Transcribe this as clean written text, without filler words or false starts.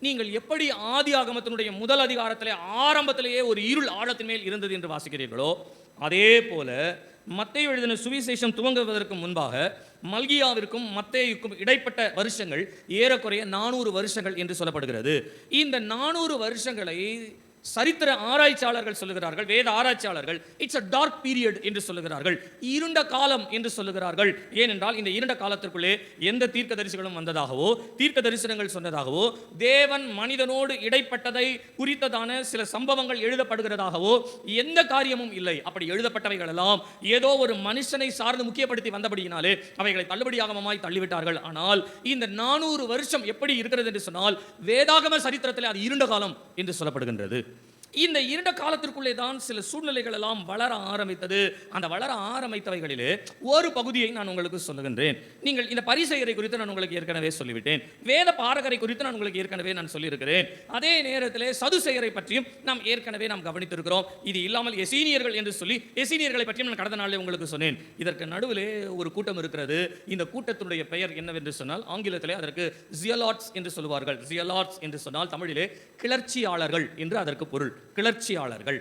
நீங்கள் எப்படி ஆதி ஆகமத்தினுடைய முதல் அதிகாரத்திலே ஆரம்பத்திலேயே ஒரு இருள் ஆழத்தின் மேல் இருந்தது என்று வாசிக்கிறீர்களோ, அதே போல மத்தேயு எழுதின சுவிசேஷம் துவங்குவதற்கு முன்பாக மல்கியாவிற்கும் மத்தேயுக்கும் இடைப்பட்ட வருஷங்கள் ஏறக்குறைய 400 வருஷங்கள் என்று சொல்லப்படுகிறது. இந்த 400 வருஷங்களை சரித்திர ஆராய்ச்சியாளர்கள் சொல்லுகிறார்கள், வேத ஆராய்ச்சியாளர்கள் இட்ஸ் a டார்க் பீரியட் என்று சொல்லுகிறார்கள், இருண்ட காலம் என்று சொல்லுகிறார்கள். ஏனென்றால் இந்த இருண்ட காலத்திற்குள்ளே எந்த தீர்க்க தரிசிகளும் வந்ததாகவோ தீர்க்க தரிசனங்கள் சொன்னதாகவோ தேவன் மனிதனோடு இடைப்பட்டதை குறித்ததான சில சம்பவங்கள் எழுதப்படுகிறதாகவோ எந்த காரியமும் இல்லை. அப்படி எழுதப்பட்டவைகள் எல்லாம் ஏதோ ஒரு மனுஷனை சார்ந்து முக்கியப்படுத்தி வந்தபடியினாலே அவைகளை தள்ளுபடியாகமாய் தள்ளிவிட்டார்கள். ஆனால் இந்த 400 வருஷம் எப்படி இருக்கிறது என்று சொன்னால் வேதாகம சரித்திரத்தில் அது இருண்ட காலம் என்று சொல்லப்படுகின்றது. இந்த இருண்ட காலத்திற்குள்ளே தான் சில சூழ்நிலைகள் எல்லாம் வளர ஆரம்பித்தது. அந்த வளர ஆரம்பித்தவைகளிலே ஒரு பகுதியை நான் உங்களுக்கு சொல்லுகின்றேன். நீங்கள் இந்த பரிசேயரை குறித்து நான் உங்களுக்கு ஏற்கனவே சொல்லிவிட்டேன், வேத பாரகரை குறித்து நான் உங்களுக்கு ஏற்கனவே நான் சொல்லியிருக்கிறேன். அதே நேரத்தில் சதுசேயரை பற்றியும் நாம் ஏற்கனவே கவனித்திருக்கிறோம். இது இல்லாமல் எசீனியர்கள் என்று சொல்லி எசீனியர்களை பற்றியும் நான் கடந்த நாளிலே உங்களுக்கு சொன்னேன். இதற்கு நடுவிலே ஒரு கூட்டம் இருக்கிறது. இந்த கூட்டத்தினுடைய பெயர் என்னவென்று சொன்னால் ஆங்கிலத்திலே அதற்கு ஜியலாட்ஸ் என்று சொல்லுவார்கள். ஜியலாட்ஸ் என்று சொன்னால் தமிழிலே கிளர்ச்சியாளர்கள் என்று அதற்கு பொருள். கிளர்ச்சியாளர்கள்.